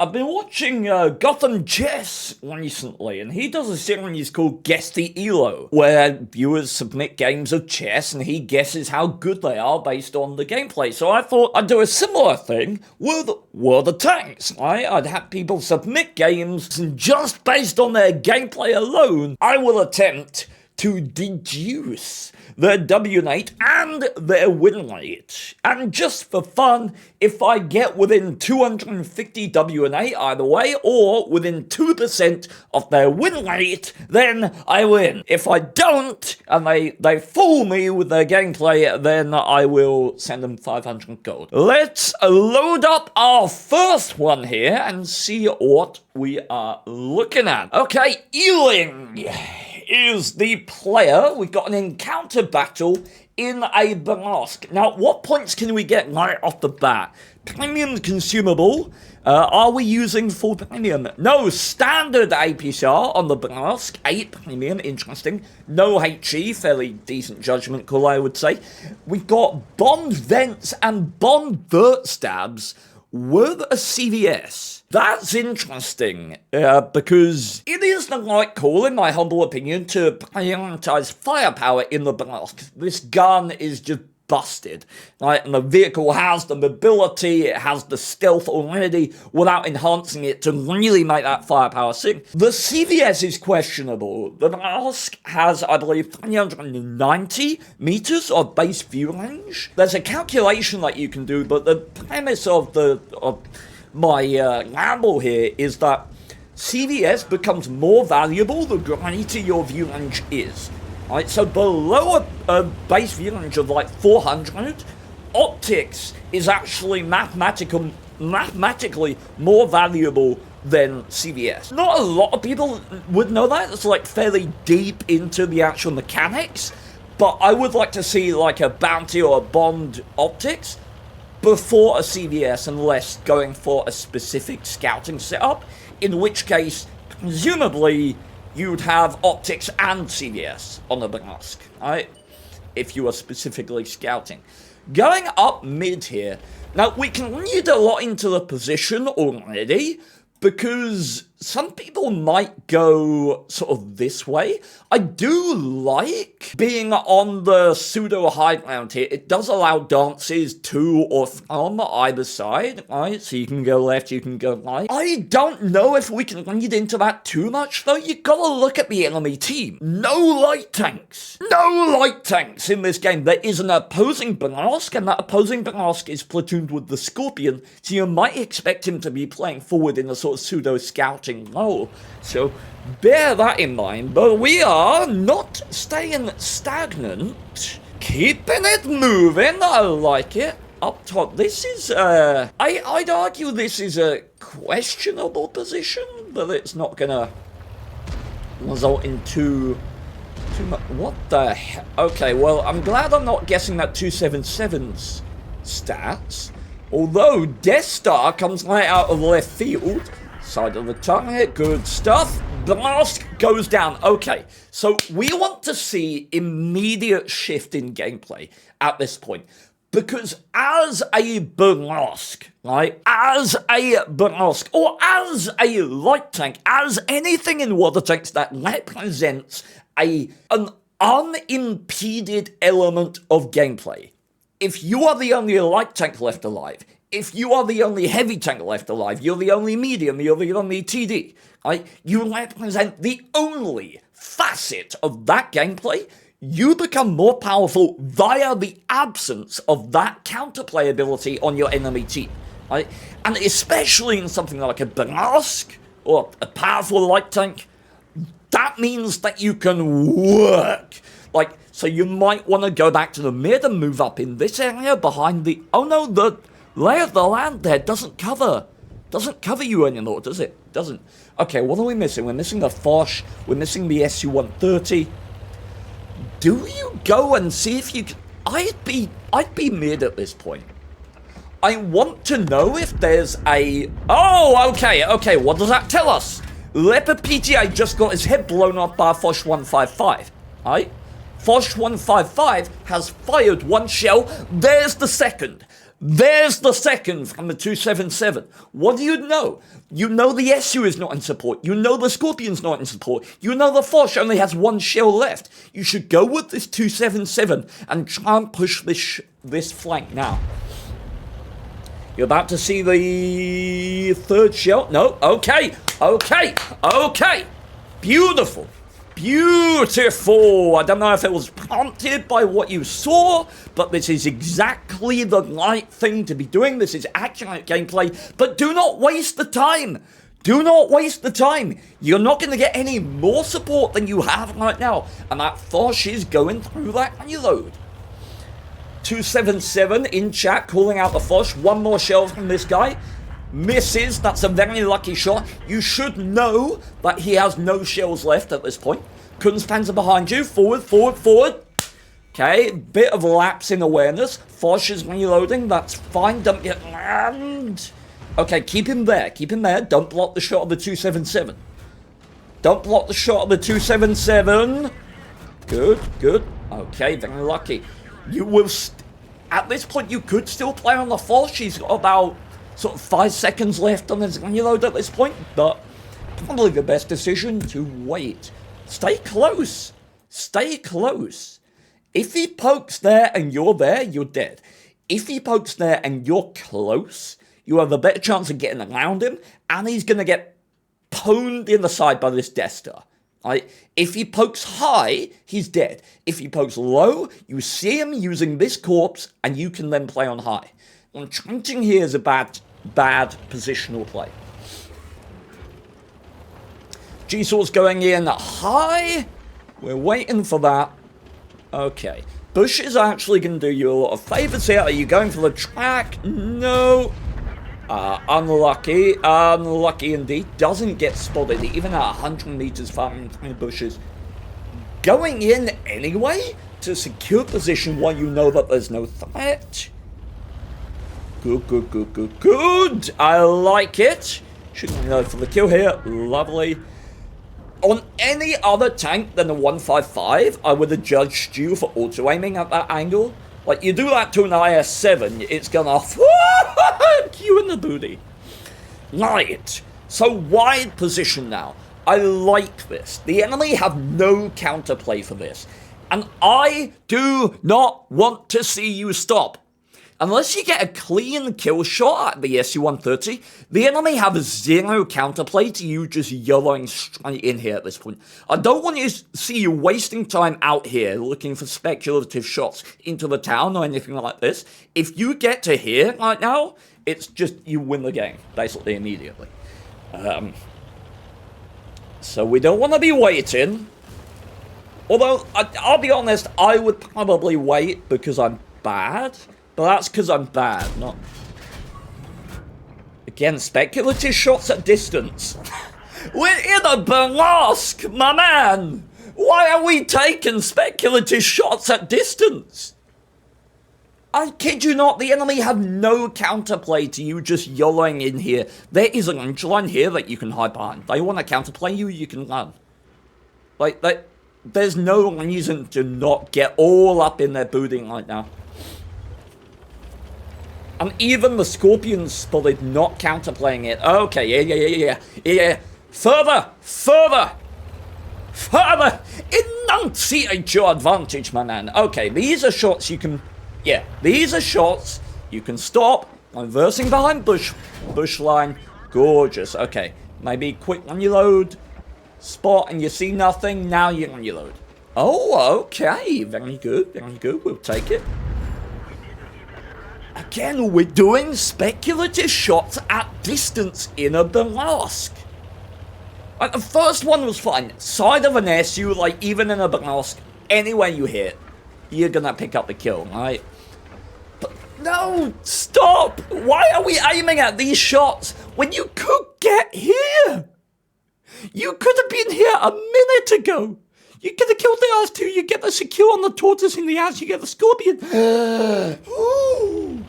I've been watching Gotham Chess recently, and he does a series called Guess the ELO, where viewers submit games of chess and he guesses how good they are based on the gameplay. So I thought I'd do a similar thing with World of Tanks. I'd have people submit games, and just based on their gameplay alone, I will attempt to deduce their WN8 and their win rate. And just for fun, if I get within 250 WN8 either way, or within 2% of their win rate, then I win. If I don't, and they fool me with their gameplay, then I will send them 500 gold. Let's load up our first one here and see what we are looking at. Okay, Ealing is the player. We've got an encounter battle in a Banask. Now, what points can we get right off the bat? Premium consumable. Are we using full premium? No, standard APCR on the Banask. 8 premium, interesting. No HE, fairly decent judgment call, I would say. We've got Bond Vents and Bond Vert Stabs with a CVS. That's interesting, because it is the right call, in my humble opinion, to prioritize firepower in the Banask. This gun is just busted, right? And the vehicle has the mobility, it has the stealth already, without enhancing it to really make that firepower sing. The CVS is questionable. The Banask has, I believe, 390 meters of base view range. There's a calculation that you can do, but the premise of my ramble here is that CVS becomes more valuable the greater your view range is. Right, so below a base view range of like 400, optics is actually mathematically more valuable than CVS. Not a lot of people would know that. It's like fairly deep into the actual mechanics, but I would like to see like a bounty or a bond optics before a CVS, unless going for a specific scouting setup, in which case, presumably, you'd have optics and CVS on the Banask, right? If you are specifically scouting. Going up mid here, now we can read a lot into the position already, because some people might go sort of this way. I do like being on the pseudo high ground here. It does allow dances to or from either side, right? So you can go left, you can go right. I don't know if we can read into that too much, though. You gotta look at the enemy team. No light tanks. No light tanks in this game. There is an opposing Banask, and that opposing Banask is platooned with the Scorpion, so you might expect him to be playing forward in a sort of pseudo scouting role. So bear that in mind, but we are not staying stagnant, keeping it moving. I like it. Up top, this is I'd argue this is a questionable position, but it's not gonna result in too much. What the hell? Okay, well, I'm glad I'm not guessing that 277's stats, although Death Star comes right out of left field. Side of the target, good stuff. Blast goes down. Okay, so we want to see immediate shift in gameplay at this point, because as a Banask, right, as a Banask, or as a light tank, as anything in water tanks that represents an unimpeded element of gameplay, if you are the only light tank left alive, if you are the only heavy tank left alive, you're the only medium, you're the only TD, right? You represent the only facet of that gameplay. You become more powerful via the absence of that counterplay ability on your enemy team, right? And especially in something like a Banask or a powerful light tank, that means that you can work. Like, so you might want to go back to the mid and move up in this area behind the... Oh no, the lay of the land there doesn't cover you anymore, does it? Doesn't. Okay, what are we missing? We're missing the Foch, we're missing the SU-130. Do you go and see if you can... I'd be mid at this point. I want to know if there's a... Oh, okay, what does that tell us? Leopard PTA just got his head blown off by a Foch 155, right? Foch 155 has fired one shell, there's the second. There's the second from the 277. What do you know? You know the SU is not in support. You know the Scorpion's not in support. You know the Foch only has one shell left. You should go with this 277 and try and push this flank now. You're about to see the third shell. No, okay. Beautiful. Beautiful! I don't know if it was prompted by what you saw, but this is exactly the right thing to be doing. This is accurate gameplay, but do not waste the time! Do not waste the time! You're not going to get any more support than you have right now, and that Foch is going through that reload. 277 in chat calling out the Foch. One more shell from this guy. Misses. That's a very lucky shot. You should know that he has no shells left at this point. Kunstpanzer behind you. Forward. Okay, bit of lapse in awareness. Foch is reloading. That's fine. Don't get rammed. Okay, keep him there. Don't block the shot of the 277. Don't block the shot of the 277. Good. Okay, very lucky. You will... at this point, you could still play on the Foch. He's got about... sort of 5 seconds left on his reload at this point, but probably the best decision to wait. Stay close. If he pokes there and you're there, you're dead. If he pokes there and you're close, you have a better chance of getting around him, and he's going to get pwned in the side by this Death Star. Right? If he pokes high, he's dead. If he pokes low, you see him using this corpse, and you can then play on high. And trenching here is a bad positional play. G-Saw's going in high. We're waiting for that. Okay. Bush is actually going to do you a lot of favors here. Are you going for the track? No. Unlucky. Unlucky indeed. Doesn't get spotted even at 100 meters firing through bushes. Going in anyway to secure position while you know that there's no threat. Good. I like it. Shouldn't go for the kill here. Lovely. On any other tank than the 155, I would have judged you for auto-aiming at that angle. Like, you do that to an IS-7, it's gonna fuck you in the booty. Right. So, wide position now. I like this. The enemy have no counterplay for this. And I do not want to see you stop. Unless you get a clean kill shot at the SU-130, the enemy have zero counterplay to you just yellowing straight in here at this point. I don't want to see you wasting time out here looking for speculative shots into the town or anything like this. If you get to here right now, it's just you win the game, basically immediately. So we don't want to be waiting. Although, I'll be honest, I would probably wait because I'm bad. But that's because I'm bad, not... Again, speculative shots at distance. We're in a burlesque, my man! Why are we taking speculative shots at distance? I kid you not, the enemy have no counterplay to you just YOLOing in here. There is an range line here that you can hide behind. They want to counterplay you, you can run. Like, there's no reason to not get all up in their booting right now. And even the Scorpions spotted not counterplaying it. Okay, yeah. Further! Enunciate your advantage, my man. Okay, these are shots you can... Yeah, these are shots you can stop. Reversing behind bush line. Gorgeous. Okay, maybe quick reload. Spot and you see nothing. Now you reload. Oh, okay. Very good. We'll take it. Again, we're doing speculative shots at distance in a burlesque. Like, the first one was fine. Side of an SU, like, even in a burlesque, anywhere you hit, you're gonna pick up the kill, right? But no, stop! Why are we aiming at these shots when you could get here? You could have been here a minute ago. You could have killed the R2, you get the secure on the tortoise in the ass, you get the Scorpion. Ooh.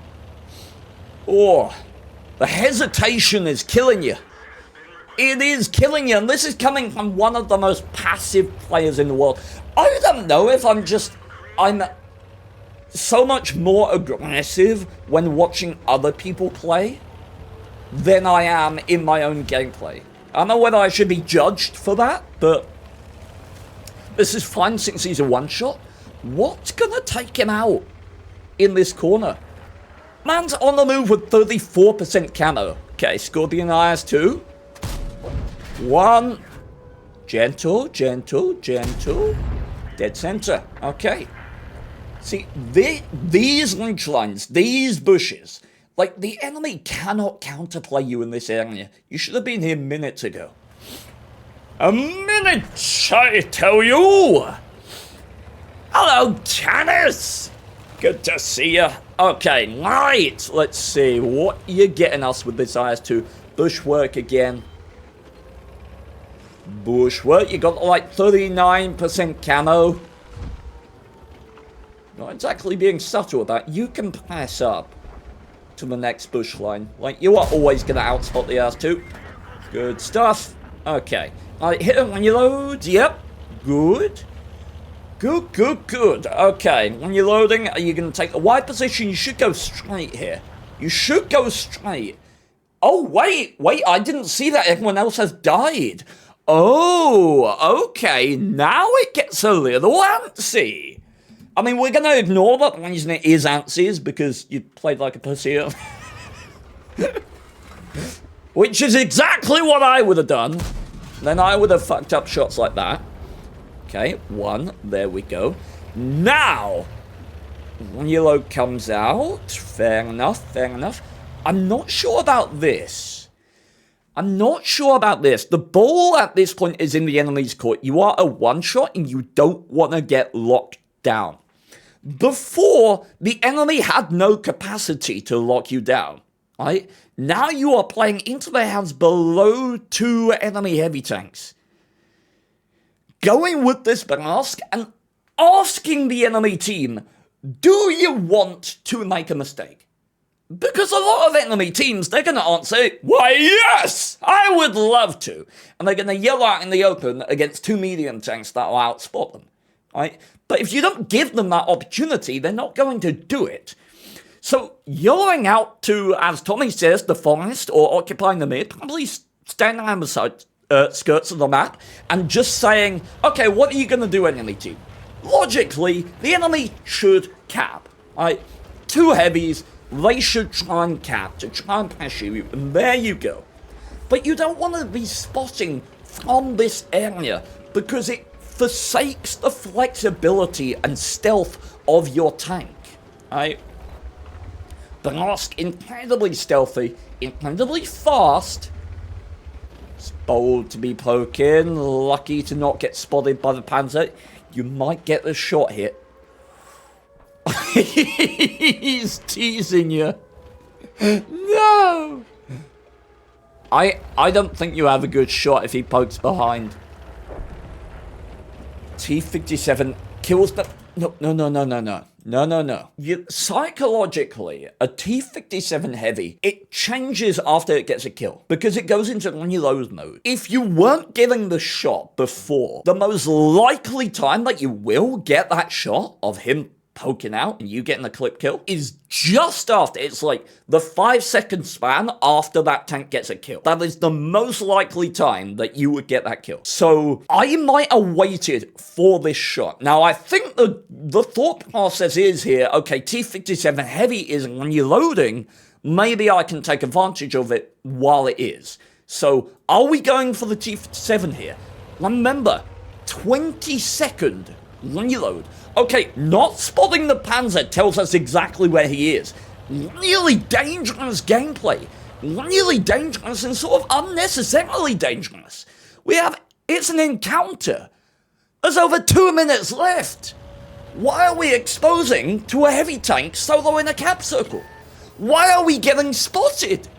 Oh, the hesitation is killing you. It is killing you, and this is coming from one of the most passive players in the world. I don't know if I'm so much more aggressive when watching other people play than I am in my own gameplay. I don't know whether I should be judged for that, but this is fine since he's a one-shot. What's gonna take him out in this corner? Man's on the move with 34% camo. Okay, Scorpion IS-2. 1. Gentle, gentle, gentle. Dead center. Okay. See, these ridge lines, these bushes, like, the enemy cannot counterplay you in this area. You should have been here minutes ago. A minute, I tell you! Hello, Tannis! Good to see you. Okay, right. Let's see. What are you getting us with this IS-2? Bushwork again. Bushwork. You got like 39% camo. Not exactly being subtle with that. You can pass up to the next bush line. Like, you are always going to outspot the IS-2. Good stuff. Okay. Alright, hit it when you load. Yep. Good. Good, good, good. Okay, when you're loading, are you going to take a wide position? You should go straight here. You should go straight. Oh, wait, I didn't see that. Everyone else has died. Oh, okay. Now it gets a little antsy. I mean, we're going to ignore that the reason it is antsy because you played like a pussy. Which is exactly what I would have done. Then I would have fucked up shots like that. Okay, 1. There we go. Now, when yellow comes out, fair enough, fair enough. I'm not sure about this. I'm not sure about this. The ball at this point is in the enemy's court. You are a one-shot and you don't want to get locked down. Before, the enemy had no capacity to lock you down, right? Now you are playing into their hands below 2 enemy heavy tanks. Going with this mask and asking the enemy team, do you want to make a mistake? Because a lot of enemy teams, they're going to answer, why yes, I would love to. And they're going to yell out in the open against 2 medium tanks that will outspot them, right? But if you don't give them that opportunity, they're not going to do it. So yelling out to, as Tommy says, the forest or occupying the mid, probably standing on the side, skirts of the map, and just saying, okay, what are you going to do, enemy team? Logically, the enemy should cap, right? 2 heavies, they should try and cap to try and pressure you, and there you go. But you don't want to be spotting from this area because it forsakes the flexibility and stealth of your tank, right? Blast, incredibly stealthy, incredibly fast. It's bold to be poking, lucky to not get spotted by the Panzer. You might get the shot hit. He's teasing you. No! I don't think you have a good shot if he pokes behind. T-57 kills the... No. Psychologically, a T-57 heavy, it changes after it gets a kill. Because it goes into reload mode. If you weren't getting the shot before, the most likely time that you will get that shot of him poking out and you getting a clip kill is just after. It's like the 5-second span after that tank gets a kill. That is the most likely time that you would get that kill. So I might have waited for this shot. Now I think the thought process is here, okay, T-57 heavy is reloading, maybe I can take advantage of it while it is. So are we going for the T-57 here? Remember, 20-second reload. Okay, not spotting the Panzer tells us exactly where he is. Really dangerous gameplay. Really dangerous and sort of unnecessarily dangerous. It's an encounter. There's over 2 minutes left. Why are we exposing to a heavy tank solo in a cap circle? Why are we getting spotted?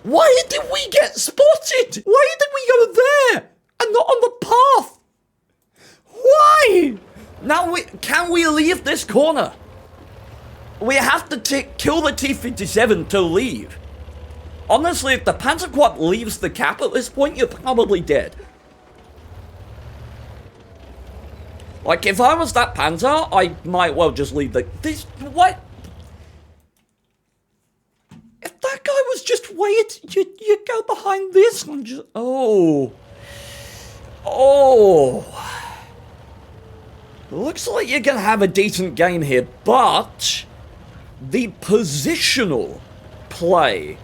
Why did we get spotted? Why did we go there and not on the path? Why? Now, can we leave this corner? We have to kill the T-57 to leave. Honestly, if the Panzer Quad leaves the cap at this point, you're probably dead. Like, if I was that Panzer, I might well just leave this, what? If that guy was just wait, you go behind this and just, oh. Looks like you're gonna have a decent game here, but the positional play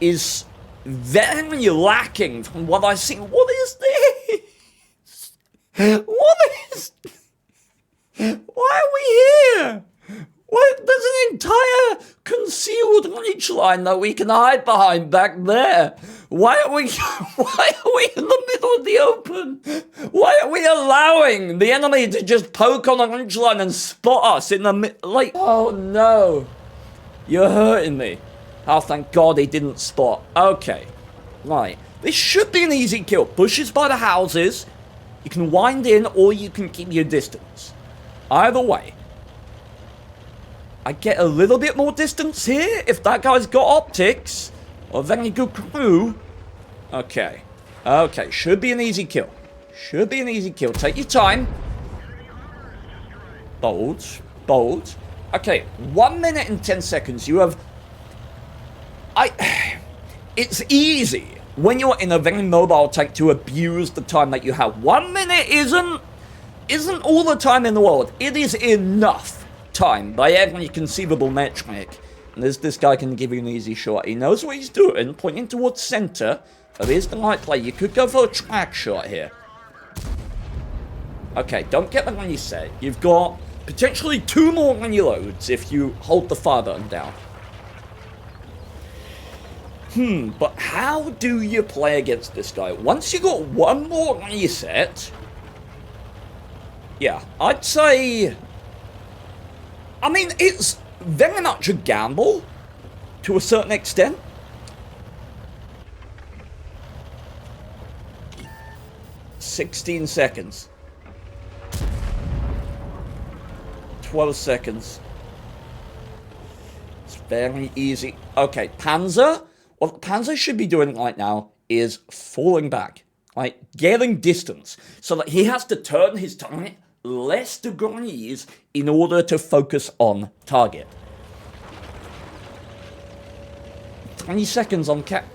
is very lacking from what I see. What is this? What is... Why are we here? What? There's an entire concealed ridge line that we can hide behind back there. Why are we in the middle of the open? Why are we allowing the enemy to just poke on the ridge line and spot us in the middle? Like, oh no. You're hurting me. Oh, thank God he didn't spot. Okay. Right. This should be an easy kill. Bushes by the houses. You can wind in or you can keep your distance. Either way. I get a little bit more distance here if that guy's got optics. Or very good crew. Okay. Okay. Should be an easy kill. Should be an easy kill. Take your time. Bold. Bold. Okay. 1 minute and 10 seconds. You have... It's easy when you're in a very mobile tank to abuse the time that you have. 1 minute isn't all the time in the world. It is enough time by every conceivable metric. And this guy can give you an easy shot. He knows what he's doing, pointing towards center. That is the right play. You could go for a track shot here. Okay, don't get the money set. You've got potentially 2 more reloads if you hold the fire button down. But how do you play against this guy? Once you got 1 more reset, yeah, I'd say... I mean, it's very much a gamble, to a certain extent. $16 seconds. 12 seconds. It's very easy. Okay, Panzer. What Panzer should be doing right now is falling back. Like, getting distance. So that he has to turn his turret less degrees in order to focus on target. 20 seconds on cap.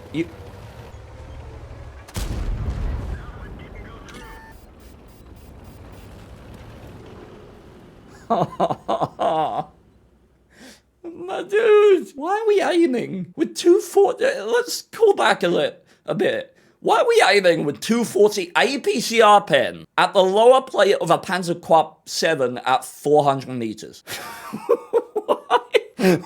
My dude, why are we aiming with 240? Let's call back a bit. Why are we aiming with 240 APCR pen at the lower plate of a Panzerkorb 7 at 400 meters?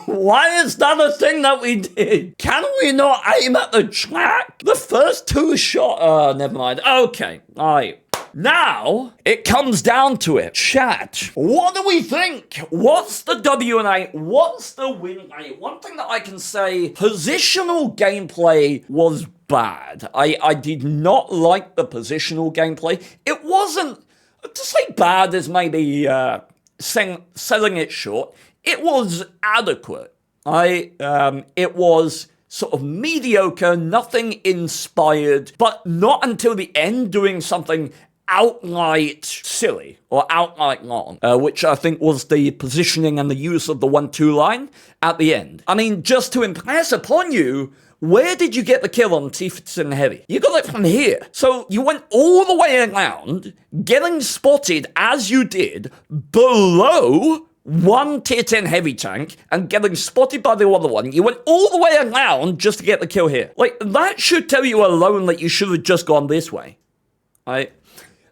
Why is that a thing that we did? Can we not aim at the track? The first 2 shot, never mind. Okay, all right. Now, it comes down to it. Chat, what do we think? What's the WN8? What's the win rate? One thing that I can say, positional gameplay was bad. I did not like the positional gameplay. It wasn't, to say bad is maybe selling it short. It was adequate. It was sort of mediocre, nothing inspired, but not until the end doing something outright silly or outright wrong, which I think was the positioning and the use of the 1-2 line at the end. I mean, just to impress upon you, where did you get the kill on T-57 Heavy? You got it from here. So you went all the way around, getting spotted as you did below one tier 10 heavy tank and getting spotted by the other one. You went all the way around just to get the kill here. Like, that should tell you alone that you should have just gone this way. Right?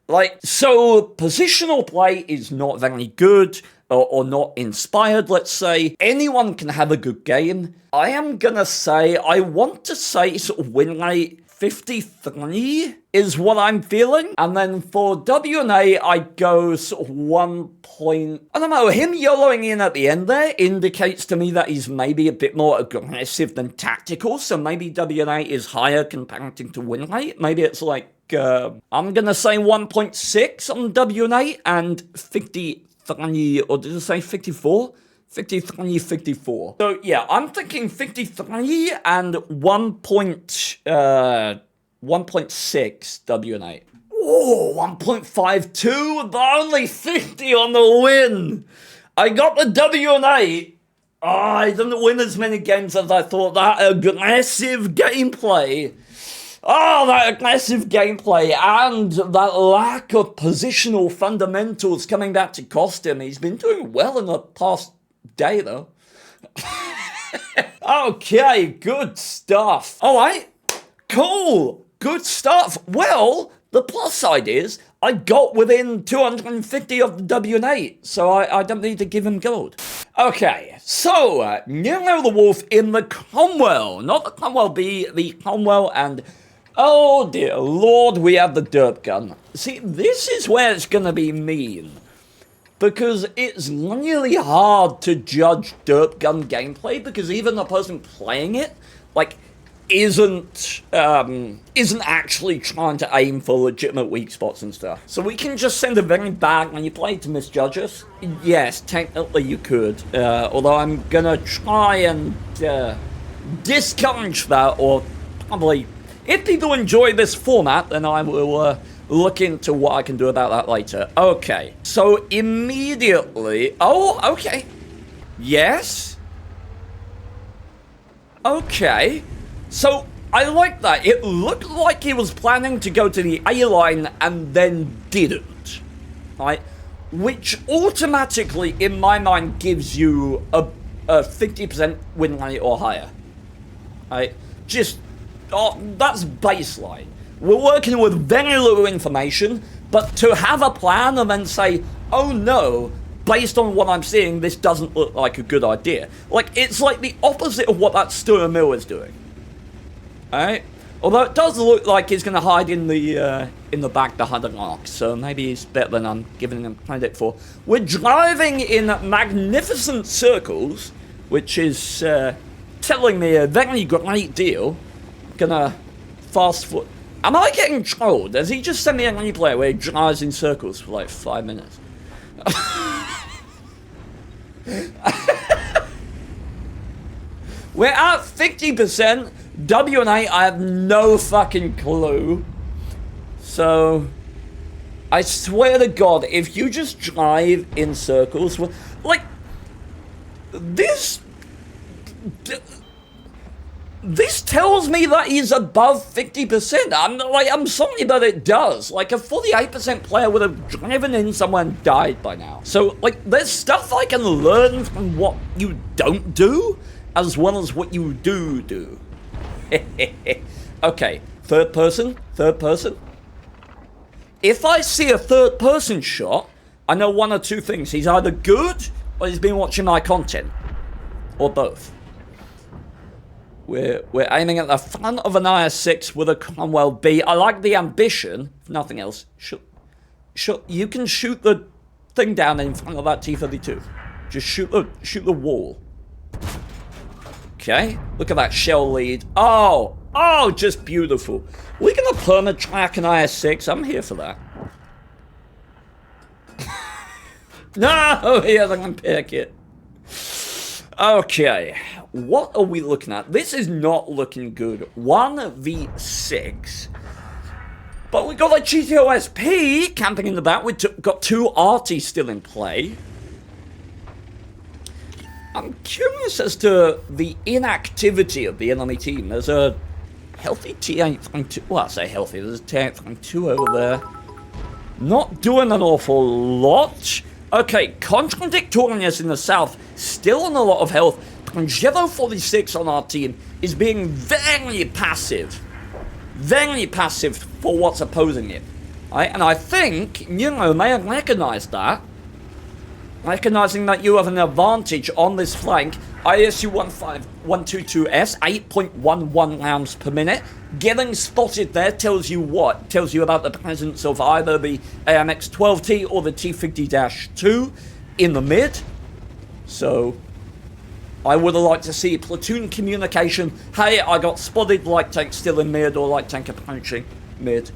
Like, so positional play is not very good or not inspired, let's say. Anyone can have a good game. I am gonna say, I want to say sort of win rate 53 is what I'm feeling. And then for WN8, I go sort of 1 point. I don't know, him YOLOing in at the end there indicates to me that he's maybe a bit more aggressive than tactical. So maybe WN8 is higher compared to win rate. Maybe it's like, I'm gonna say 1.6 on WN8 and 53, or did I say 54? 53, 54. So yeah, I'm thinking 53 and 1.6 WN8. Oh, 1.52, but only 50 on the win. I got the WN8. Oh, I didn't win as many games as I thought. That aggressive gameplay. Oh, that aggressive gameplay and that lack of positional fundamentals coming back to cost him. He's been doing well in the past day, though. Okay, good stuff. All right, cool, good stuff. Well, the plus side is I got within 250 of the WN8, so I don't need to give him gold. Okay, so Nero the Wolf in the Cromwell, not the Cromwell B, the Cromwell, and oh dear lord, we have the Derp gun. See, this is where it's gonna be mean, because it's really hard to judge Derp gun gameplay, because even the person playing it, like, isn't actually trying to aim for legitimate weak spots and stuff. So we can just send a very bad when you play to misjudge us. Yes, technically you could, although I'm gonna try and discourage that, or probably, if people enjoy this format, then I will look into what I can do about that later. Okay, so immediately, oh, okay, yes, okay. So, I like that. It looked like he was planning to go to the A-line and then didn't, right? Which automatically, in my mind, gives you a 50% win rate or higher, right? Just, oh, that's baseline. We're working with very little information, but to have a plan and then say, oh no, based on what I'm seeing, this doesn't look like a good idea. Like, it's like the opposite of what that Stuart Mill is doing. Alright, although it does look like he's going to hide in the back behind an arc, so maybe he's better than I'm giving him credit for. We're driving in magnificent circles, which is telling me a very great deal. Gonna fast forward. Am I getting trolled? Has he just sent me a replay where he drives in circles for like 5 minutes? We're at 50%. WN8, I have no fucking clue. So, I swear to God, if you just drive in circles, like, this tells me that he's above 50%. I'm sorry, but it does. Like, a 48% player would have driven in somewhere and died by now. So, like, there's stuff I can learn from what you don't do, as well as what you do. Okay, third person. If I see a third person shot, I know one or two things. He's either good, or he's been watching my content. Or both. We're aiming at the front of an IS-6 with a Cromwell B. I like the ambition, if nothing else. You can shoot the thing down in front of that T-32. Just shoot the wall. Okay, look at that shell lead. Oh, just beautiful. We're gonna perma-track an IS-6. I'm here for that. No, he hasn't unpick it. Okay, what are we looking at? This is not looking good. 1v6. But we got a GTOSP camping in the back. We got two arties still in play. I'm curious as to the inactivity of the enemy team. There's a healthy T8.2. Well, I say healthy. There's a T8.2 over there. Not doing an awful lot. Okay, Contradictorious in the south, still on a lot of health. Pangelo 46 on our team is being very passive. Very passive for what's opposing it. Right? And I think Nero may have recognized that. Recognizing that you have an advantage on this flank. ISU 15122S, 8.11 rounds per minute. Getting spotted there tells you what? Tells you about the presence of either the AMX-12T or the T50-2 in the mid. So, I would have liked to see platoon communication. Hey, I got spotted, light tank still in mid, or light tank approaching mid.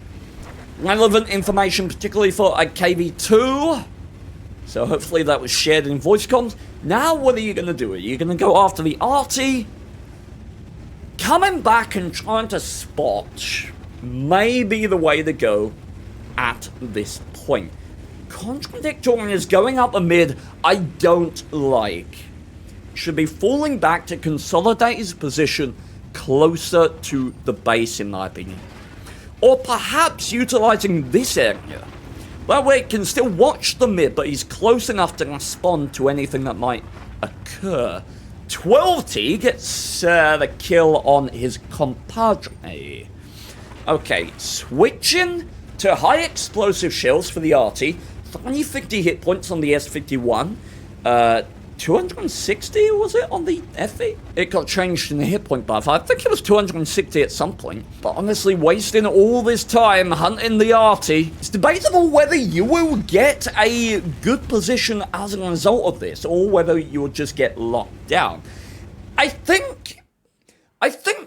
Relevant information, particularly for a KV-2. So hopefully that was shared in voice comms. Now what are you going to do? Are you going to go after the arty? Coming back and trying to spot may be the way to go. at this point. Contradictory is going up the mid. I don't like. Should be falling back to consolidate his position closer to the base, in my opinion. Or perhaps utilizing this area. That way it can still watch the mid, but he's close enough to respond to anything that might occur. 12T gets the kill on his compadre. Okay, switching to high explosive shells for the RT. 350 hit points on the S51. 260 was it on the FE? It got changed in the hit point buff. I think it was 260 at some point. But honestly, wasting all this time hunting the RT, it's debatable whether you will get a good position as a result of this, or whether you'll just get locked down. I think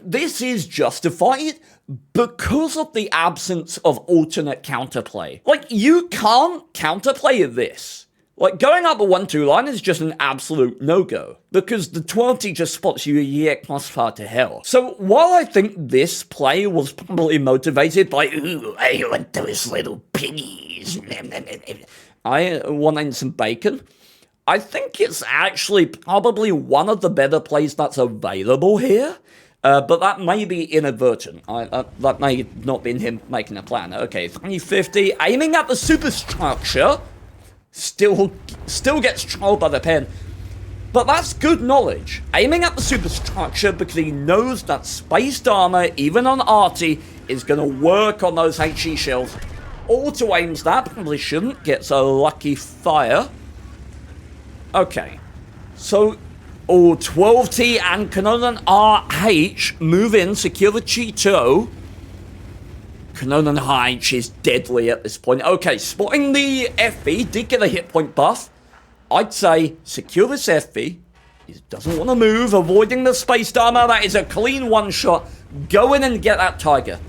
this is justified because of the absence of alternate counterplay. Like, you can't counterplay this. Like, going up a 1-2 line is just an absolute no-go, because the 12T just spots you a yet plus far to hell. So, while I think this play was probably motivated by, ooh, I want those little piggies, I wanted some bacon, I think it's actually probably one of the better plays that's available here, but that may be inadvertent. That may not been him making a plan. Okay, 350, aiming at the superstructure. Still gets trolled by the pen. But that's good knowledge. Aiming at the superstructure because he knows that spaced armor, even on RT, is going to work on those HE shells. Auto aims that, probably shouldn't. Gets a lucky fire. Okay. So, 12T and Kanonan RH move in, secure the Cheeto. Kanonan RH is deadly at this point. Okay, spotting the FV, did get a hit point buff. I'd say secure this FV. He doesn't want to move, avoiding the spaced armor. That is a clean one shot. Go in and get that Tiger.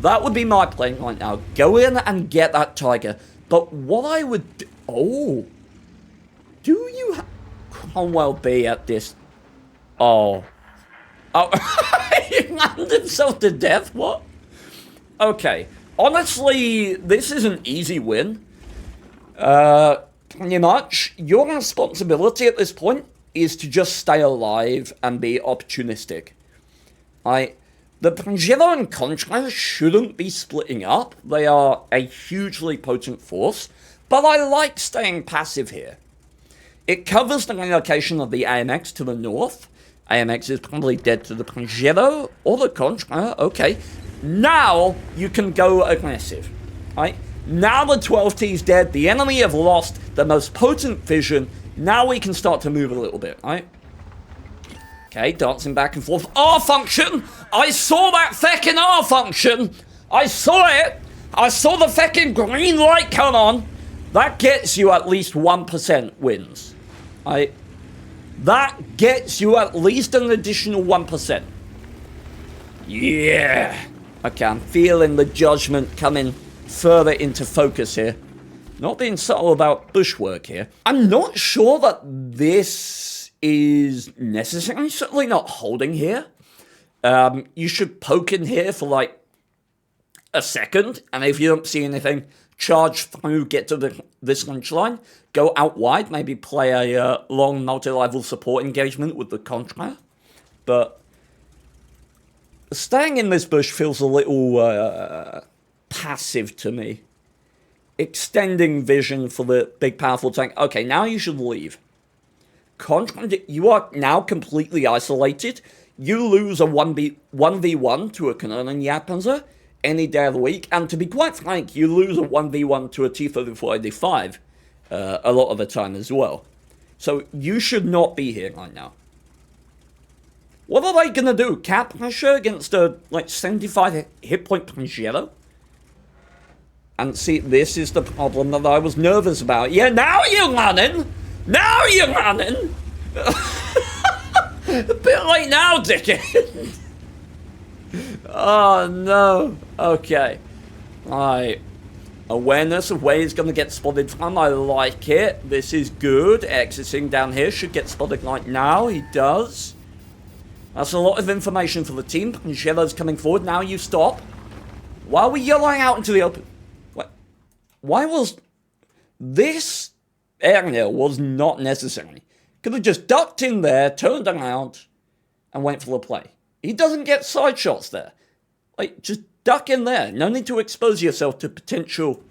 That would be my play right now. Go in and get that Tiger. But what I would do... Oh. Do you... Cromwell be at this... Oh. Oh. He landed himself to death? What? Okay, honestly, this is an easy win. Pretty much, your responsibility at this point is to just stay alive and be opportunistic. The Pangelo and Contra shouldn't be splitting up. They are a hugely potent force, but I like staying passive here. It covers the relocation of the AMX to the north. AMX is probably dead to the Pangelo or the Contra, okay. Now, you can go aggressive, right? Now the 12T is dead, the enemy have lost the most potent vision, now we can start to move a little bit, right? Okay, dancing back and forth. R function! I saw that feckin' R function! I saw it! I saw the feckin' green light come on! That gets you at least 1% wins, right? That gets you at least an additional 1%. Yeah! Okay, I'm feeling the judgment coming further into focus here. Not being subtle about bushwork here. I'm not sure that this is necessary. Certainly not holding here. You should poke in here for like a second. And if you don't see anything, charge through, get to this lunch line. Go out wide, maybe play a long multi-level support engagement with the Contra. But... staying in this bush feels a little passive to me. Extending vision for the big powerful tank. Okay, now you should leave. You are now completely isolated. You lose a 1v1 to a Kanonan Yapanzer any day of the week. And to be quite frank, you lose a 1v1 to a T-34AD5 a lot of the time as well. So you should not be here right now. What are they gonna do? Cap pressure against a, like, 75 hit point Pangelo? And see, this is the problem that I was nervous about. Yeah, now you're running! Now you're running! A bit late now, dickhead! Oh, no. Okay. Right. Awareness of where he's gonna get spotted from. I like it. This is good. Exiting down here should get spotted right now. He does. That's a lot of information for the team. Pangelo's coming forward. Now you stop. Why are we yelling out into the open? Why was... This area was not necessary. Could have just ducked in there, turned around, and went for the play. He doesn't get side shots there. Like, just duck in there. No need to expose yourself to potential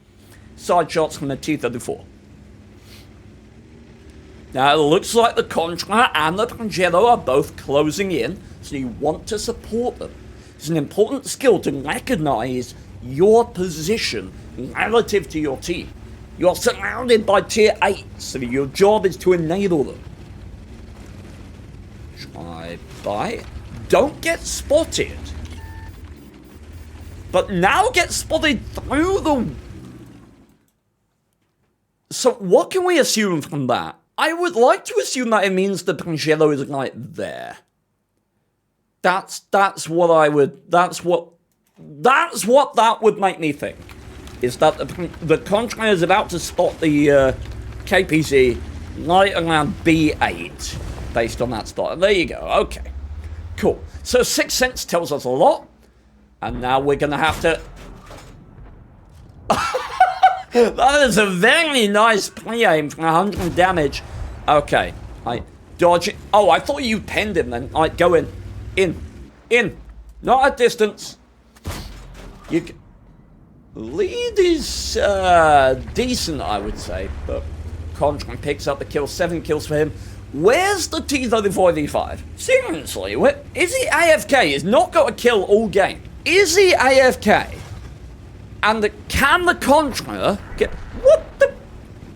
side shots from the T-34. Now, it looks like the Contra and the Progetto are both closing in, so you want to support them. It's an important skill to recognize your position relative to your team. You're surrounded by tier 8, so your job is to enable them. Try by. Don't get spotted. But now get spotted through the... So what can we assume from that? I would like to assume that it means the Progetto is right there. That's what I would... That's what that would make me think. Is that the Contra is about to spot the KPZ right around B8, based on that spot. There you go, okay. Cool. So Sixth Sense tells us a lot, and now we're going to have to... That is a very nice pre-aim for 100 damage. Okay, I dodge it. Oh, I thought you penned him then. Alright, go in. In. Not at distance. You can... Lead is decent, I would say, but Contra picks up the kill, 7 kills for him. Where's the T-34-V5? Seriously, is he AFK? He's not got a kill all game. Is he AFK? And can the Contra get... What the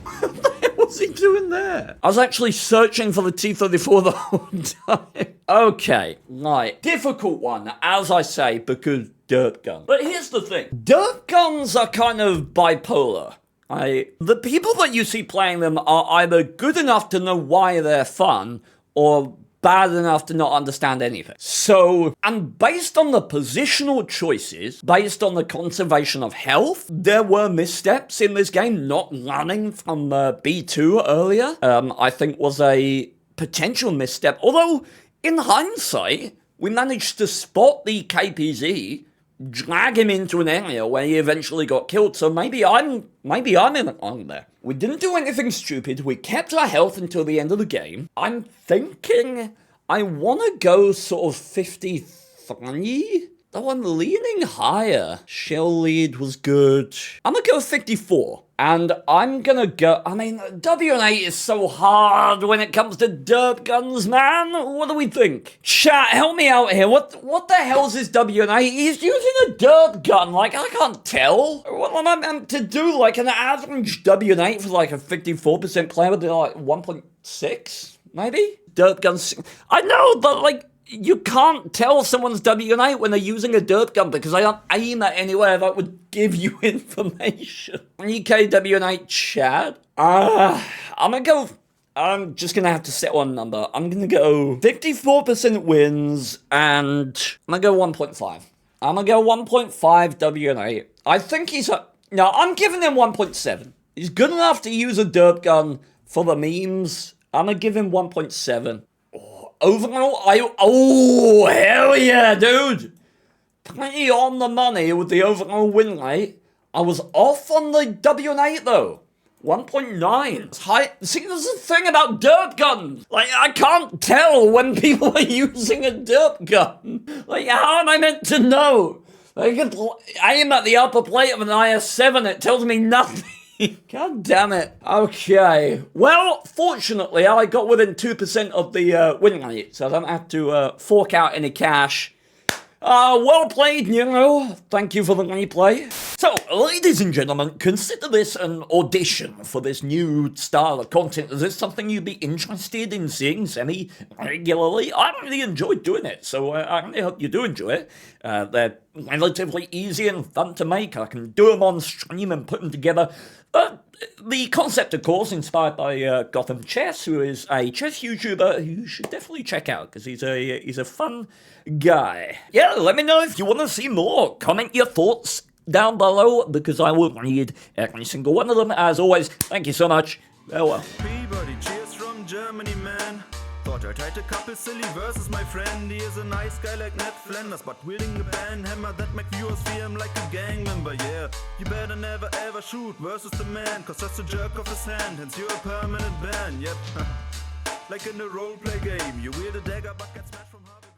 hell was he doing there? I was actually searching for the T-34 the whole time. Okay, right. Difficult one, as I say, because... Derp gun. But here's the thing. Derp guns are kind of bipolar. The people that you see playing them are either good enough to know why they're fun, or bad enough to not understand anything. So, and based on the positional choices, based on the conservation of health, there were missteps in this game. Not running from B2 earlier, I think was a potential misstep. Although, in hindsight, we managed to spot the KPZ, drag him into an area where he eventually got killed, so maybe I'm in it wrong there. We didn't do anything stupid, we kept our health until the end of the game. I'm thinking I want to go sort of 53, though I'm leaning higher. Shell lead was good. I'm gonna go 54. And I'm gonna go... I mean, WN8 is so hard when it comes to derp guns, man. What do we think? Chat, help me out here. What the hell's this WN8? He's using a derp gun. Like, I can't tell. What am I meant to do? Like, an average WN8 for like a 54% player would be like 1.6, maybe? Derp guns... I know, but like... You can't tell someone's WN8 when they're using a derp gun because I don't aim at anywhere that would give you information. EK WN8 Chad? I'm just gonna have to set one number. I'm gonna go 54% wins and I'm gonna go 1.5. I'm gonna go 1.5 WN8. I think he's no, I'm giving him 1.7. He's good enough to use a derp gun for the memes. I'm gonna give him 1.7. Overall, oh, hell yeah, dude. Pretty on the money with the overall win rate. I was off on the WN8 though. 1.9. High. See, there's a thing about derp guns. Like, I can't tell when people are using a derp gun. Like, how am I meant to know? I aim at the upper plate of an IS-7, it tells me nothing. God damn it. Okay. Well, fortunately, I got within 2% of the win rate, so I don't have to fork out any cash. Well played, Nero. Thank you for the replay. So, ladies and gentlemen, consider this an audition for this new style of content. Is this something you'd be interested in seeing semi-regularly? I really enjoyed doing it, so I really hope you do enjoy it. They're relatively easy and fun to make. I can do them on stream and put them together. The concept, of course, inspired by Gotham Chess, who is a chess YouTuber who you should definitely check out, because he's a fun guy. Yeah, let me know if you want to see more. Comment your thoughts down below, because I will read every single one of them. As always, thank you so much. Farewell. Peabody, cheers from Germany, man. Thought I'd Tried a couple silly verses, my friend. He is a nice guy like Ned Flanders, but wielding a band hammer that make viewers feel him like a gang member, yeah. You better never ever shoot versus the man, cause that's a jerk of his hand, hence you're a permanent ban, yep. Like in a roleplay game, you wield a dagger but get smashed.